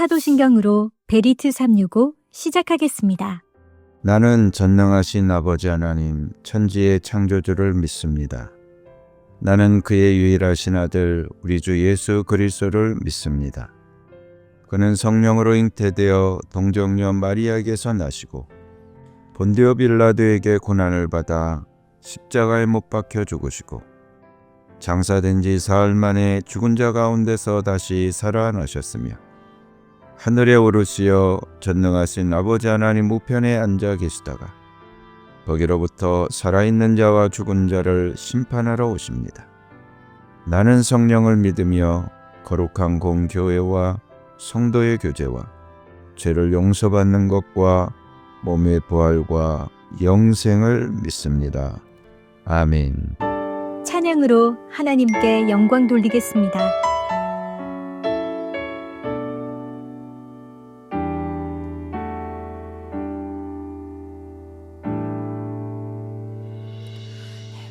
사도신경으로 베리트 365 시작하겠습니다. 나는 전능하신 아버지 하나님 천지의 창조주를 믿습니다. 나는 그의 유일하신 아들 우리 주 예수 그리스도를 믿습니다. 그는 성령으로 잉태되어 동정녀 마리아에게서 나시고 본디오 빌라도에게 고난을 받아 십자가에 못 박혀 죽으시고 장사된 지 사흘 만에 죽은 자 가운데서 다시 살아나셨으며 하늘에 오르시어 전능하신 아버지 하나님 우편에 앉아 계시다가 거기로부터 살아있는 자와 죽은 자를 심판하러 오십니다. 나는 성령을 믿으며 거룩한 공교회와 성도의 교제와 죄를 용서받는 것과 몸의 부활과 영생을 믿습니다. 아멘. 찬양으로 하나님께 영광 돌리겠습니다.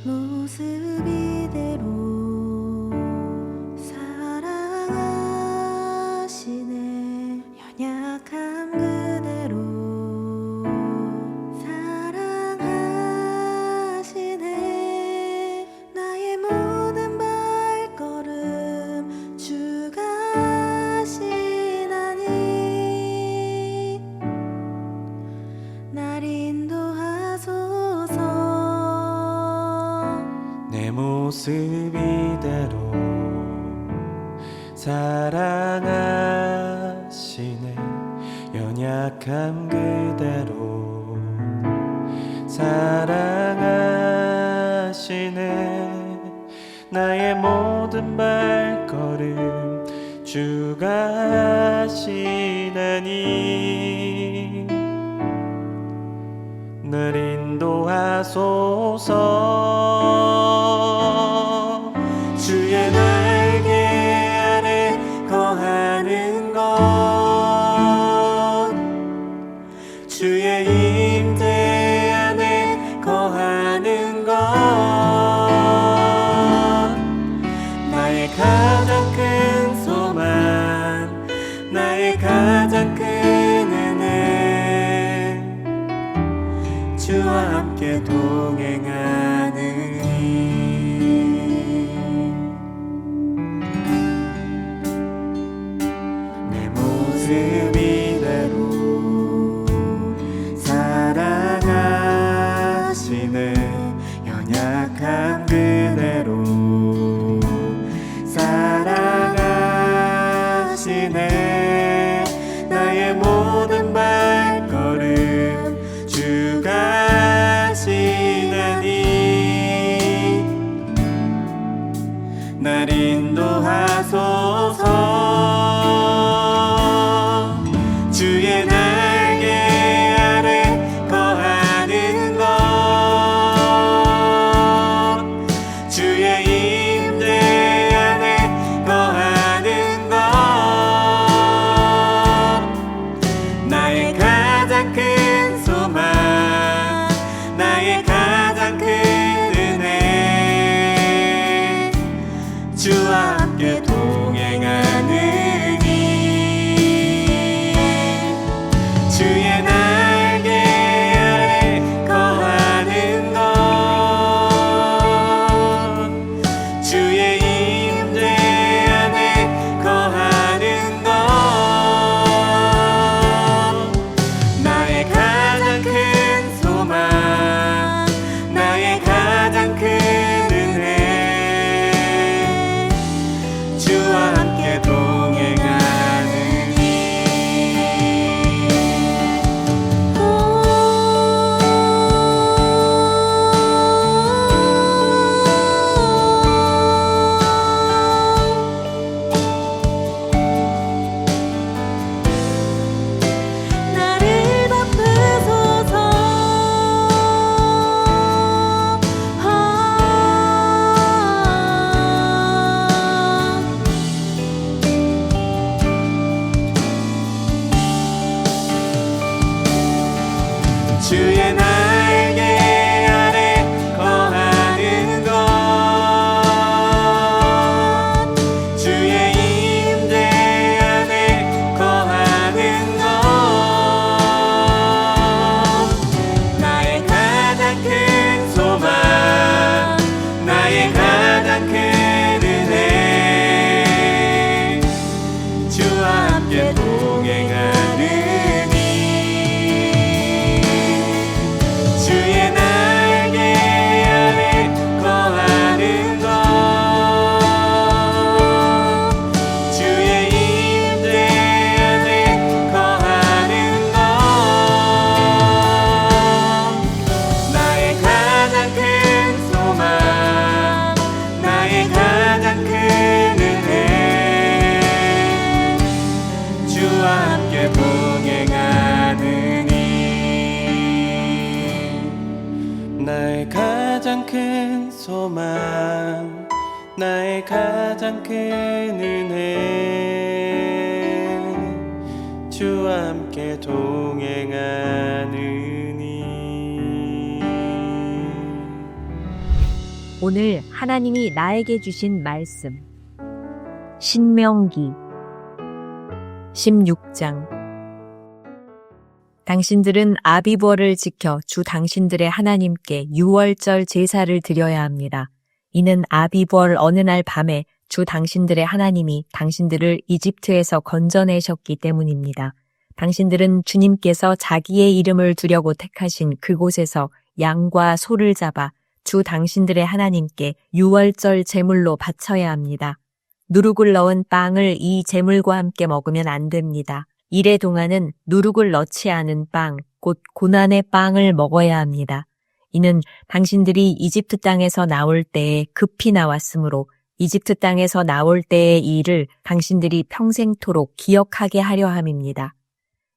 모습 이대로 사랑하시네 연약함 그대로 사랑하시네 나의 모든 발걸음 주가 하시나니 날 인도하소서 내 모습 이대로 사랑하시네 연약함 그대로 사랑하시네 나의 모든 발걸음 주가 하시나니 날 인도하소서 주의 날개 아래 거하는 것 주의 임재 안에 거하는 것 나의 가장 큰 소망 나의 가장 큰 은혜 주와 함께 동행하느니 내 모습 이대로 사랑하시네 연약함 그대로 사랑하시네 나의 모든 발걸음 주가 하시나니 날 인도하소서 주의 날개 아래 거하는 것 주의 임재 안에 거하는 것 나의 가장 큰 소망 나의 가장 큰 은혜 주와 함께 동행하느니 주의 날개 아래 거하는 것 주의 임재 안에 거하는 것 나의 가장 큰 소망 나의 가장 큰 은혜 나의 가장 큰 소망, 나의 가장 큰 은혜, 주와 함께 동행하느니. 오늘 하나님이 나에게 주신 말씀. 신명기 16장. 당신들은 아비벌을 지켜 주 당신들의 하나님께 유월절 제사를 드려야 합니다. 이는 아비벌 어느 날 밤에 주 당신들의 하나님이 당신들을 이집트에서 건져내셨기 때문입니다. 당신들은 주님께서 자기의 이름을 두려고 택하신 그곳에서 양과 소를 잡아 주 당신들의 하나님께 유월절 제물로 바쳐야 합니다. 누룩을 넣은 빵을 이 제물과 함께 먹으면 안 됩니다. 이래 동안은 누룩을 넣지 않은 빵, 곧 고난의 빵을 먹어야 합니다. 이는 당신들이 이집트 땅에서 나올 때에 급히 나왔으므로 이집트 땅에서 나올 때의 일을 당신들이 평생토록 기억하게 하려 함입니다.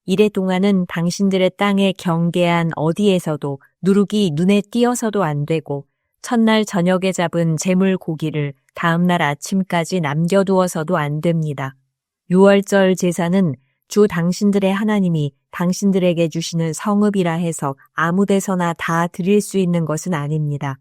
이래 동안은 당신들의 땅의 경계한 어디에서도 누룩이 눈에 띄어서도 안 되고 첫날 저녁에 잡은 제물 고기를 다음날 아침까지 남겨두어서도 안 됩니다. 유월절 제사는 주 당신들의 하나님이 당신들에게 주시는 성읍이라 해서 아무 데서나 다 드릴 수 있는 것은 아닙니다.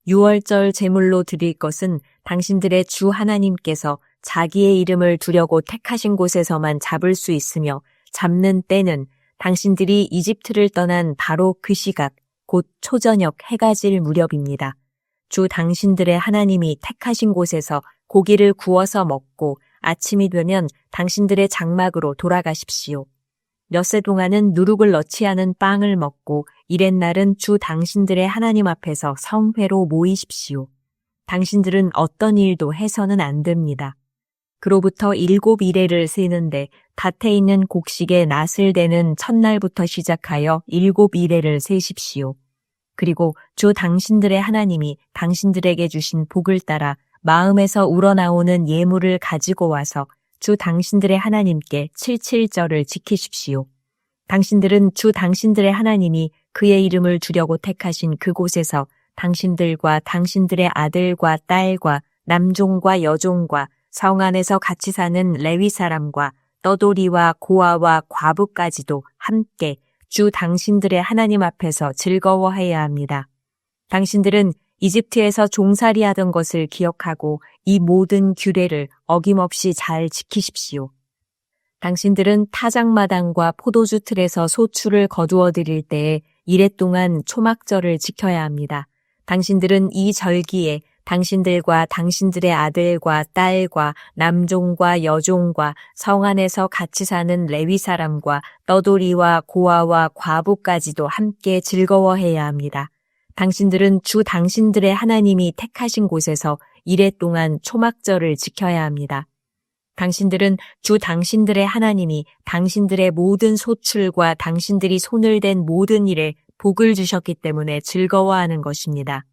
유월절 제물로 드릴 것은 당신들의 주 하나님께서 자기의 이름을 두려고 택하신 곳에서만 잡을 수 있으며 잡는 때는 당신들이 이집트를 떠난 바로 그 시각, 곧 초저녁 해가 질 무렵입니다. 주 당신들의 하나님이 택하신 곳에서 고기를 구워서 먹고 아침이 되면 당신들의 장막으로 돌아가십시오. 엿새 동안은 누룩을 넣지 않은 빵을 먹고 이렛날은 주 당신들의 하나님 앞에서 성회로 모이십시오. 당신들은 어떤 일도 해서는 안 됩니다. 그로부터 7일을 세는데 밭에 있는 곡식에 낫을 대는 첫날부터 시작하여 7일을 세십시오. 그리고 주 당신들의 하나님이 당신들에게 주신 복을 따라 마음에서 우러나오는 예물을 가지고 와서 주 당신들의 하나님께 칠칠절을 지키십시오. 당신들은 주 당신들의 하나님이 그의 이름을 두려고 택하신 그곳에서 당신들과 당신들의 아들과 딸과 남종과 여종과 성 안에서 같이 사는 레위 사람과 떠돌이와 고아와 과부까지도 함께 주 당신들의 하나님 앞에서 즐거워해야 합니다. 당신들은 이집트에서 종살이하던 것을 기억하고 이 모든 규례를 어김없이 잘 지키십시오. 당신들은 타작마당과 포도주 틀에서 소출을 거두어 드릴 때에 이랫동안 초막절을 지켜야 합니다. 당신들은 이 절기에 당신들과 당신들의 아들과 딸과 남종과 여종과 성 안에서 같이 사는 레위 사람과 떠돌이와 고아와 과부까지도 함께 즐거워해야 합니다. 당신들은 주 당신들의 하나님이 택하신 곳에서 이랫동안 초막절을 지켜야 합니다. 당신들은 주 당신들의 하나님이 당신들의 모든 소출과 당신들이 손을 댄 모든 일에 복을 주셨기 때문에 즐거워하는 것입니다.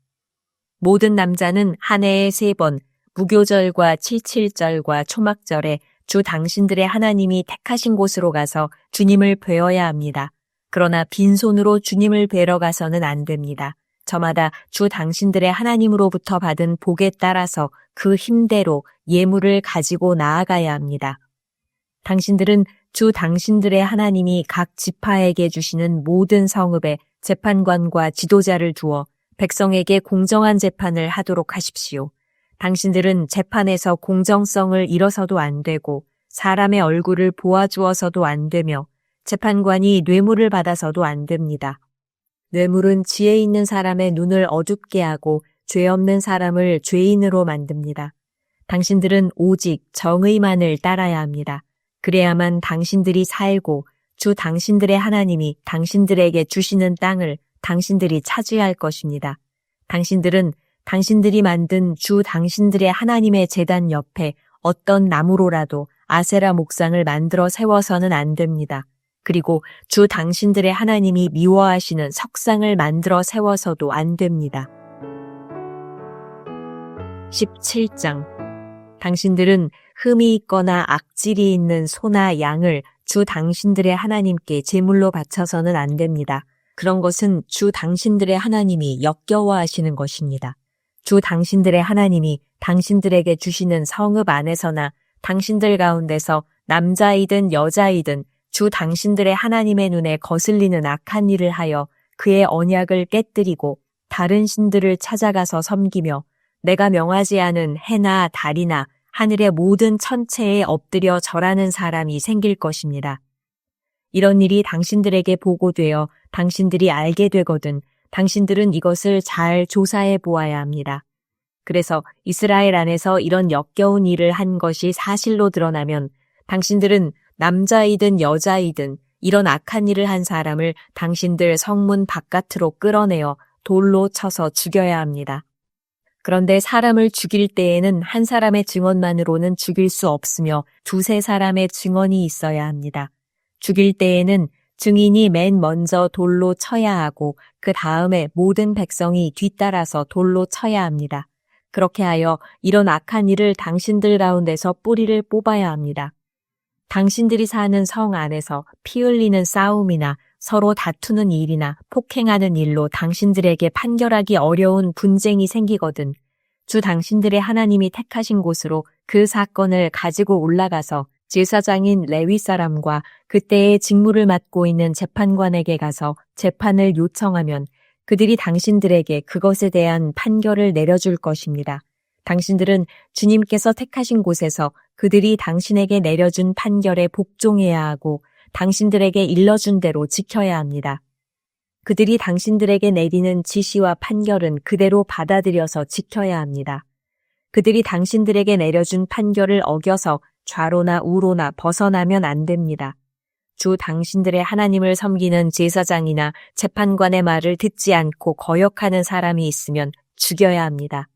모든 남자는 한 해에 3번 무교절과 칠칠절과 초막절에 주 당신들의 하나님이 택하신 곳으로 가서 주님을 뵈어야 합니다. 그러나 빈손으로 주님을 뵈러 가서는 안 됩니다. 저마다 주 당신들의 하나님으로부터 받은 복에 따라서 그 힘대로 예물을 가지고 나아가야 합니다. 당신들은 주 당신들의 하나님이 각 지파에게 주시는 모든 성읍에 재판관과 지도자를 두어 백성에게 공정한 재판을 하도록 하십시오. 당신들은 재판에서 공정성을 잃어서도 안 되고 사람의 얼굴을 보아주어서도 안 되며 재판관이 뇌물을 받아서도 안 됩니다. 뇌물은 지혜 있는 사람의 눈을 어둡게 하고 죄 없는 사람을 죄인으로 만듭니다. 당신들은 오직 정의만을 따라야 합니다. 그래야만 당신들이 살고 주 당신들의 하나님이 당신들에게 주시는 땅을 당신들이 차지할 것입니다. 당신들은 당신들이 만든 주 당신들의 하나님의 제단 옆에 어떤 나무로라도 아세라 목상을 만들어 세워서는 안 됩니다. 그리고 주 당신들의 하나님이 미워하시는 석상을 만들어 세워서도 안 됩니다. 17장. 당신들은 흠이 있거나 악질이 있는 소나 양을 주 당신들의 하나님께 제물로 바쳐서는 안 됩니다. 그런 것은 주 당신들의 하나님이 역겨워하시는 것입니다. 주 당신들의 하나님이 당신들에게 주시는 성읍 안에서나 당신들 가운데서 남자이든 여자이든 주 당신들의 하나님의 눈에 거슬리는 악한 일을 하여 그의 언약을 깨뜨리고 다른 신들을 찾아가서 섬기며 내가 명하지 않은 해나 달이나 하늘의 모든 천체에 엎드려 절하는 사람이 생길 것입니다. 이런 일이 당신들에게 보고되어 당신들이 알게 되거든 당신들은 이것을 잘 조사해 보아야 합니다. 그래서 이스라엘 안에서 이런 역겨운 일을 한 것이 사실로 드러나면 당신들은 남자이든 여자이든 이런 악한 일을 한 사람을 당신들 성문 바깥으로 끌어내어 돌로 쳐서 죽여야 합니다. 그런데 사람을 죽일 때에는 한 사람의 증언만으로는 죽일 수 없으며 두세 사람의 증언이 있어야 합니다. 죽일 때에는 증인이 맨 먼저 돌로 쳐야 하고 그 다음에 모든 백성이 뒤따라서 돌로 쳐야 합니다. 그렇게 하여 이런 악한 일을 당신들 가운데서 뿌리를 뽑아야 합니다. 당신들이 사는 성 안에서 피 흘리는 싸움이나 서로 다투는 일이나 폭행하는 일로 당신들에게 판결하기 어려운 분쟁이 생기거든 주 당신들의 하나님이 택하신 곳으로 그 사건을 가지고 올라가서 제사장인 레위 사람과 그때의 직무를 맡고 있는 재판관에게 가서 재판을 요청하면 그들이 당신들에게 그것에 대한 판결을 내려줄 것입니다. 당신들은 주님께서 택하신 곳에서 그들이 당신에게 내려준 판결에 복종해야 하고 당신들에게 일러준 대로 지켜야 합니다. 그들이 당신들에게 내리는 지시와 판결은 그대로 받아들여서 지켜야 합니다. 그들이 당신들에게 내려준 판결을 어겨서 좌로나 우로나 벗어나면 안 됩니다. 주 당신들의 하나님을 섬기는 제사장이나 재판관의 말을 듣지 않고 거역하는 사람이 있으면 죽여야 합니다.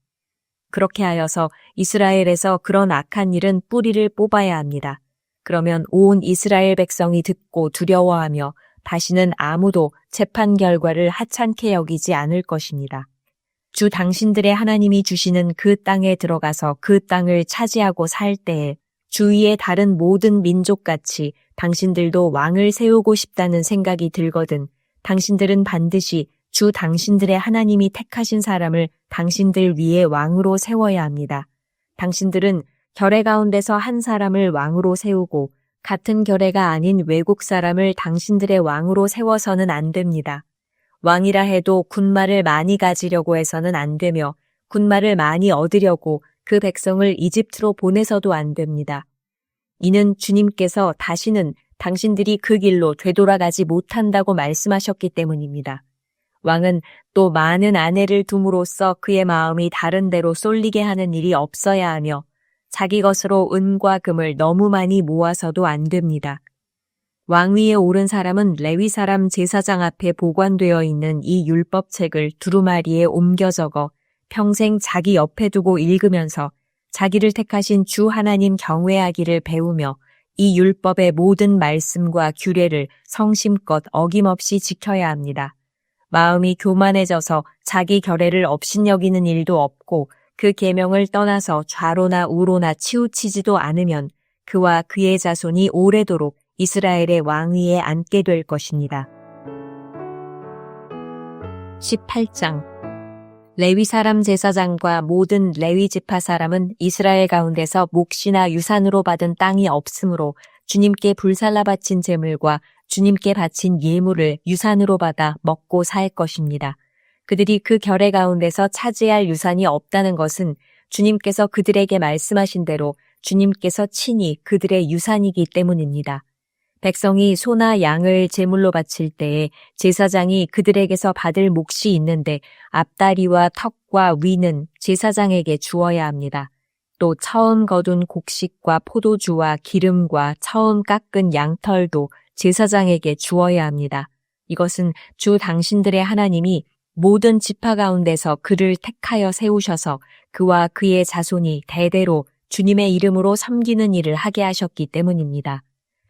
그렇게 하여서 이스라엘에서 그런 악한 일은 뿌리를 뽑아야 합니다. 그러면 온 이스라엘 백성이 듣고 두려워하며 다시는 아무도 재판 결과를 하찮게 여기지 않을 것입니다. 주 당신들의 하나님이 주시는 그 땅에 들어가서 그 땅을 차지하고 살 때에 주위의 다른 모든 민족같이 당신들도 왕을 세우고 싶다는 생각이 들거든 당신들은 반드시 주 당신들의 하나님이 택하신 사람을 당신들 위에 왕으로 세워야 합니다. 당신들은 결의 가운데서 한 사람을 왕으로 세우고 같은 결의가 아닌 외국 사람을 당신들의 왕으로 세워서는 안 됩니다. 왕이라 해도 군마를 많이 가지려고 해서는 안 되며 군마를 많이 얻으려고 그 백성을 이집트로 보내서도 안 됩니다. 이는 주님께서 다시는 당신들이 그 길로 되돌아가지 못한다고 말씀하셨기 때문입니다. 왕은 또 많은 아내를 둠으로써 그의 마음이 다른 데로 쏠리게 하는 일이 없어야 하며 자기 것으로 은과 금을 너무 많이 모아서도 안 됩니다. 왕위에 오른 사람은 레위 사람 제사장 앞에 보관되어 있는 이 율법책을 두루마리에 옮겨 적어 평생 자기 옆에 두고 읽으면서 자기를 택하신 주 하나님 경외하기를 배우며 이 율법의 모든 말씀과 규례를 성심껏 어김없이 지켜야 합니다. 마음이 교만해져서 자기 결의를 업신여기는 일도 없고 그 계명을 떠나서 좌로나 우로나 치우치지도 않으면 그와 그의 자손이 오래도록 이스라엘의 왕위에 앉게 될 것입니다. 18장 레위 사람 제사장과 모든 레위 지파 사람은 이스라엘 가운데서 몫이나 유산으로 받은 땅이 없으므로 주님께 불살라 바친 제물과 주님께 바친 예물을 유산으로 받아 먹고 살 것입니다. 그들이 그 결의 가운데서 차지할 유산이 없다는 것은 주님께서 그들에게 말씀하신 대로 주님께서 친히 그들의 유산이기 때문입니다. 백성이 소나 양을 제물로 바칠 때에 제사장이 그들에게서 받을 몫이 있는데 앞다리와 턱과 위는 제사장에게 주어야 합니다. 또 처음 거둔 곡식과 포도주와 기름과 처음 깎은 양털도 제사장에게 주어야 합니다. 이것은 주 당신들의 하나님이 모든 지파 가운데서 그를 택하여 세우셔서 그와 그의 자손이 대대로 주님의 이름으로 섬기는 일을 하게 하셨기 때문입니다.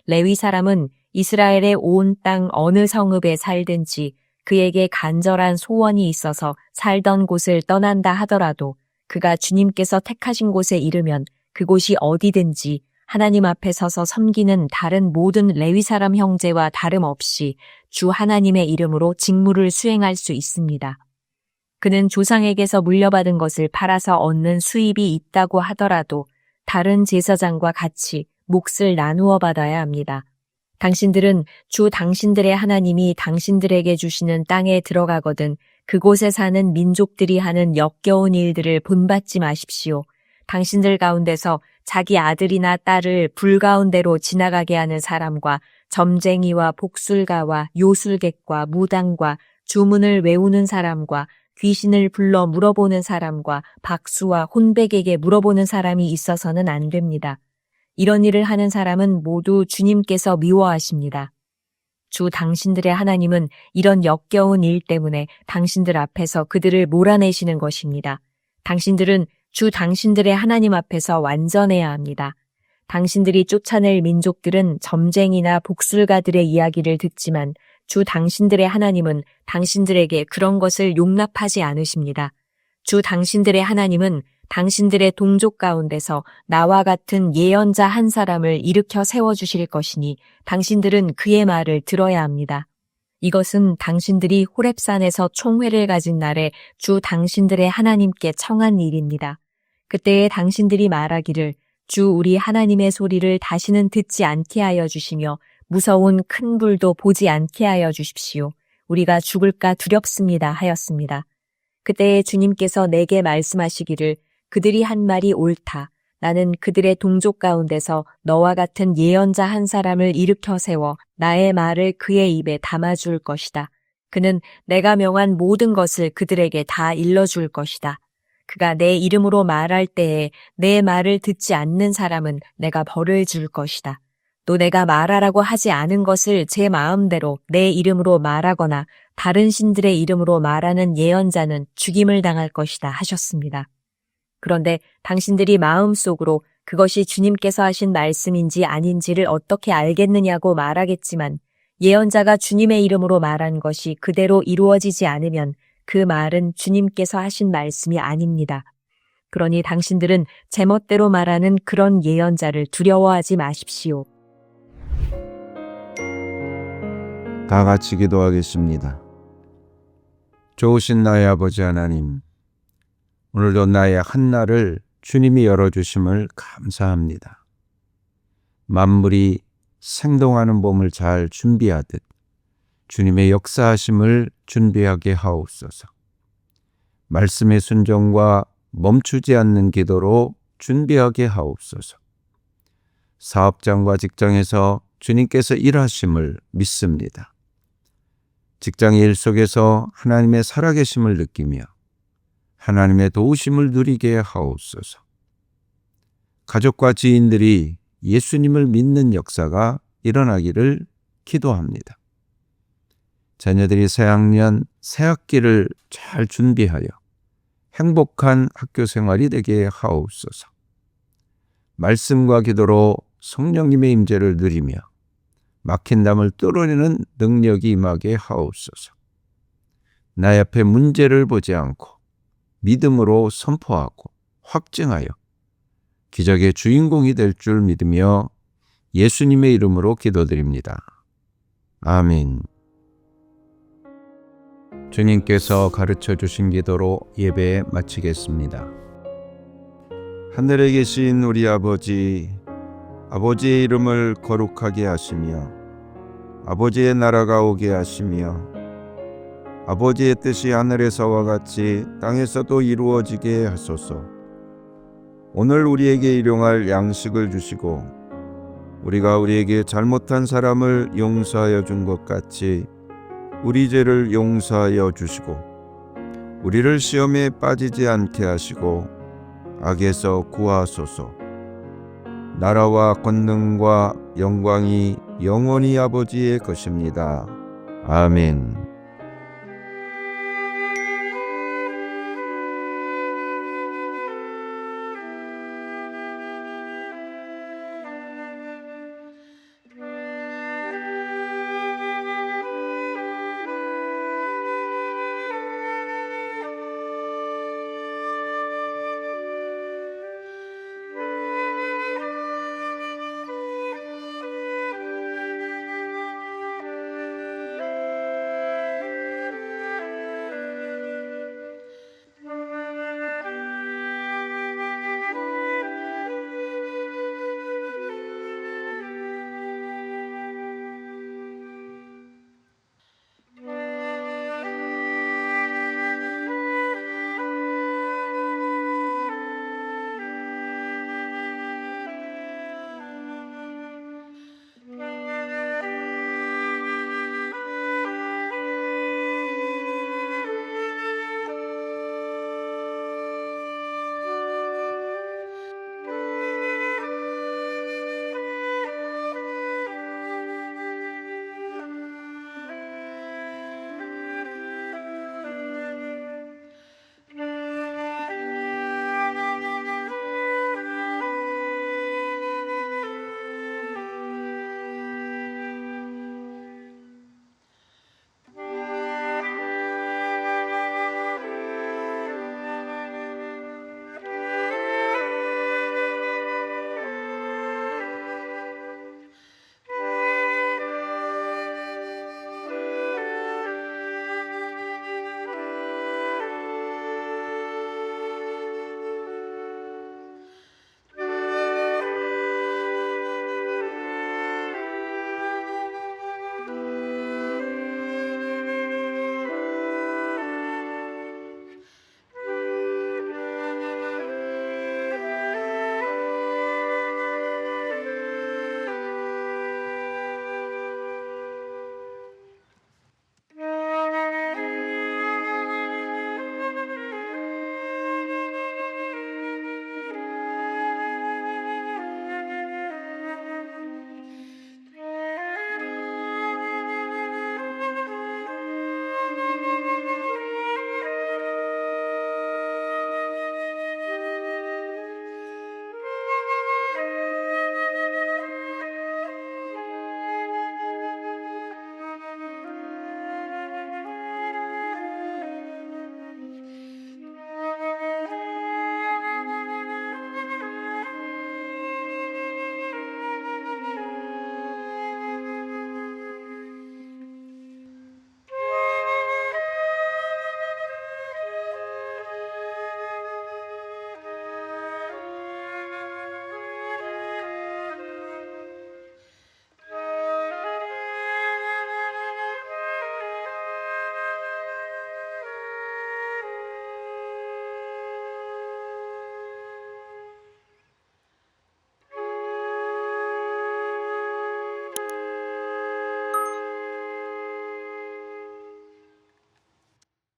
레위 사람은 이스라엘의 온 땅 어느 성읍에 살든지 그에게 간절한 소원이 있어서 살던 곳을 떠난다 하더라도 그가 주님께서 택하신 곳에 이르면 그곳이 어디든지 하나님 앞에 서서 섬기는 다른 모든 레위 사람 형제와 다름없이 주 하나님의 이름으로 직무를 수행할 수 있습니다. 그는 조상에게서 물려받은 것을 팔아서 얻는 수입이 있다고 하더라도 다른 제사장과 같이 몫을 나누어 받아야 합니다. 당신들은 주 당신들의 하나님이 당신들에게 주시는 땅에 들어가거든 그곳에 사는 민족들이 하는 역겨운 일들을 본받지 마십시오. 당신들 가운데서 자기 아들이나 딸을 불 가운데로 지나가게 하는 사람과 점쟁이와 복술가와 요술객과 무당과 주문을 외우는 사람과 귀신을 불러 물어보는 사람과 박수와 혼백에게 물어보는 사람이 있어서는 안 됩니다. 이런 일을 하는 사람은 모두 주님께서 미워하십니다. 주 당신들의 하나님은 이런 역겨운 일 때문에 당신들 앞에서 그들을 몰아내시는 것입니다. 당신들은 주 당신들의 하나님 앞에서 완전해야 합니다. 당신들이 쫓아낼 민족들은 점쟁이나 복술가들의 이야기를 듣지만 주 당신들의 하나님은 당신들에게 그런 것을 용납하지 않으십니다. 주 당신들의 하나님은 당신들의 동족 가운데서 나와 같은 예언자 한 사람을 일으켜 세워주실 것이니 당신들은 그의 말을 들어야 합니다. 이것은 당신들이 호렙산에서 총회를 가진 날에 주 당신들의 하나님께 청한 일입니다. 그때에 당신들이 말하기를 주 우리 하나님의 소리를 다시는 듣지 않게 하여 주시며 무서운 큰 불도 보지 않게 하여 주십시오. 우리가 죽을까 두렵습니다 하였습니다. 그때에 주님께서 내게 말씀하시기를 그들이 한 말이 옳다. 나는 그들의 동족 가운데서 너와 같은 예언자 한 사람을 일으켜 세워 나의 말을 그의 입에 담아줄 것이다. 그는 내가 명한 모든 것을 그들에게 다 일러줄 것이다. 그가 내 이름으로 말할 때에 내 말을 듣지 않는 사람은 내가 벌을 줄 것이다. 또 내가 말하라고 하지 않은 것을 제 마음대로 내 이름으로 말하거나 다른 신들의 이름으로 말하는 예언자는 죽임을 당할 것이다 하셨습니다. 그런데 당신들이 마음속으로 그것이 주님께서 하신 말씀인지 아닌지를 어떻게 알겠느냐고 말하겠지만 예언자가 주님의 이름으로 말한 것이 그대로 이루어지지 않으면 그 말은 주님께서 하신 말씀이 아닙니다. 그러니 당신들은 제멋대로 말하는 그런 예언자를 두려워하지 마십시오. 다 같이 기도하겠습니다. 좋으신 나의 아버지 하나님, 오늘도 나의 한날을 주님이 열어주심을 감사합니다. 만물이 생동하는 봄을 잘 준비하듯 주님의 역사하심을 준비하게 하옵소서. 말씀의 순종과 멈추지 않는 기도로 준비하게 하옵소서. 사업장과 직장에서 주님께서 일하심을 믿습니다. 직장의 일 속에서 하나님의 살아계심을 느끼며 하나님의 도우심을 누리게 하옵소서. 가족과 지인들이 예수님을 믿는 역사가 일어나기를 기도합니다. 자녀들이 새학년, 새학기를 잘 준비하여 행복한 학교 생활이 되게 하옵소서. 말씀과 기도로 성령님의 임재를 누리며 막힌 담을 뚫어내는 능력이 임하게 하옵소서. 나 앞에 문제를 보지 않고 믿음으로 선포하고 확증하여 기적의 주인공이 될 줄 믿으며 예수님의 이름으로 기도드립니다. 아멘. 주님께서 가르쳐 주신 기도로 예배 마치겠습니다. 하늘에 계신 우리 아버지, 아버지의 이름을 거룩하게 하시며 아버지의 나라가 오게 하시며 아버지의 뜻이 하늘에서와 같이 땅에서도 이루어지게 하소서. 오늘 우리에게 일용할 양식을 주시고 우리가 우리에게 잘못한 사람을 용서하여 준 것 같이 우리 죄를 용서하여 주시고 우리를 시험에 빠지지 않게 하시고 악에서 구하소서. 나라와 권능과 영광이 영원히 아버지의 것입니다. 아멘.